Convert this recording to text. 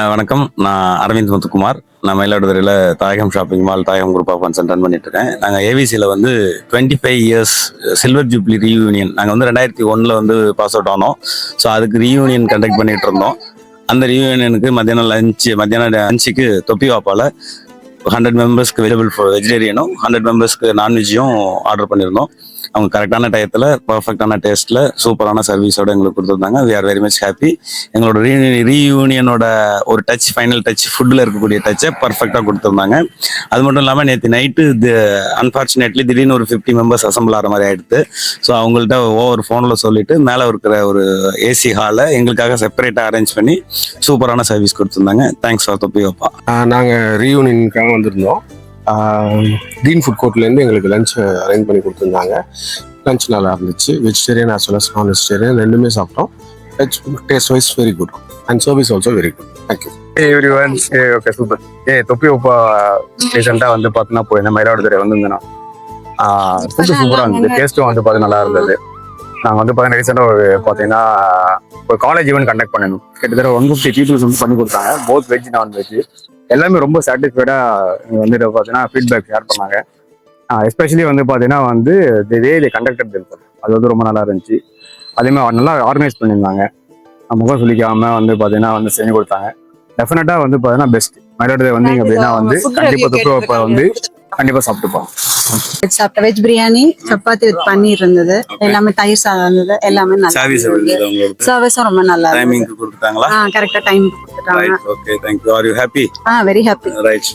வணக்கம். நான் அரவிந்த் முத்துக்குமார். நான் மயிலாடுதுறையில் தாயகம் ஷாப்பிங் மால், தாயகம் குரூப் ஆஃப் ஃபண்ட்ஸ் ரன் பண்ணிட்டு இருக்கேன். நாங்கள் ஏவிசியில் வந்து 25 இயர்ஸ் சில்வர் ஜூப்ளி ரீயூனியன். நாங்கள் வந்து 2001 வந்து பாஸ் அவுட் ஆனோம். ஸோ அதுக்கு ரீயூனியன் கண்டக்ட் பண்ணிட்டு இருந்தோம். அந்த ரீயூனியனுக்கு மத்தியானம் லஞ்சுக்கு தொப்பி வாப்பால் 100 மெம்பர்ஸ்க்கு அவைலபிள் ஃபார் வெஜிடேரியனும் 100 மெம்பர்ஸ்க்கு நான்வெஜ்ஜையும் ஆர்டர் பண்ணியிருந்தோம். அவங்க கரெக்டான டயத்தில் பர்ஃபெக்டான டேஸ்ட்டில் சூப்பரான சர்வீஸோடு எங்களுக்கு கொடுத்துருந்தாங்க. We are very much happy. எங்களோட ரீயூனியனோட ஒரு டச், ஃபைனல் டச், ஃபுட்டில் இருக்கக்கூடிய டச்சை பர்ஃபெக்டாக கொடுத்துருந்தாங்க. அது மட்டும் இல்லாமல் நேற்று நைட்டு அன்ஃபார்ச்சுனேட்லி திடீர்னு ஒரு 50 மெம்பர்ஸ் அசம்பிள் ஆகிற மாதிரி ஆகிடுது. ஸோ அவங்கள்ட்ட ஓவர் ஃபோனில் சொல்லிவிட்டு மேலே இருக்கிற ஒரு ஏசி ஹாலை எங்களுக்காக செப்பரேட்டாக அரேஞ்ச் பண்ணி சூப்பரான சர்வீஸ் கொடுத்துருந்தாங்க. தேங்க்ஸ் ஃபார் தொப்பி வாப்பா. நாங்கள் ரீயூனியனுக்காக வந்திருந்தோம். க்ரீன் ஃபுட் கோர்ட்லேருந்து எங்களுக்கு லஞ்ச் அரேஞ்ச் பண்ணி கொடுத்துருந்தாங்க. லஞ்ச் நல்லா இருந்துச்சு. Vegetarian as well as non vegetarian ரெண்டுமே சாப்பிட்டோம். Taste wise very good and service also very good. Thank you. Everyone. Okay, super. தொப்பி உப்பா ரீசெண்டாக வந்து பார்த்தீங்கன்னா போயிருந்தேன், மயிலாடுதுறை வந்திருந்தேன்னா ஃபுட்டு சூப்பராக இருந்தது. டேஸ்ட்டும் வந்து பார்த்து நல்லா இருந்தது. நாங்கள் வந்து பார்த்தீங்கன்னா ரீசெண்டாக பார்த்தீங்கன்னா ஒரு காலேஜ் ஈவெண்ட் கண்டக்ட் பண்ணணும். கிட்டத்தட்ட 150 பீப்புள்ஸ் வந்து பண்ணி கொடுத்தாங்க. போத் வெஜ் நான்வெஜ் எல்லாமே ரொம்ப சாட்டிஸ்ஃபைடாக வந்துட்டு பார்த்தீங்கன்னா ஃபீட்பேக் ஷேர் பண்ணாங்க. எஸ்பெஷலி வந்து பார்த்தீங்கன்னா வந்து வே கண்டக்டட் இருக்கும், அது வந்து ரொம்ப நல்லா இருந்துச்சு. அதேமாதிரி நல்லா ஆர்கனைஸ் பண்ணியிருந்தாங்க. முகம் சொல்லிக்காமல் வந்து பார்த்தீங்கன்னா வந்து செஞ்சு கொடுத்தாங்க. டெஃபினட்டாக வந்து பார்த்தீங்கன்னா பெஸ்ட். மயிலாடுதுறை வந்து இங்கே அப்படின்னா வந்து கண்டிப்பாக தொப்பி வந்து கண்டிப்பாக சாப்பிட்டுப்போம். சாப்பிட்ட வெஜ் பிரியாணி, சப்பாத்தி வித் பன்னீர் இருந்தது, எல்லாமே தயிர் சாதம் இருந்தது, எல்லாமே நல்லா இருந்தது. சர்வீஸும் ரொம்ப நல்லா இருந்தது. டைமிங் கொடுத்தாங்களா? கரெக்டா டைம் கொடுத்துட்டாங்க. Okay, thank you. Are you happy? Very happy. Right.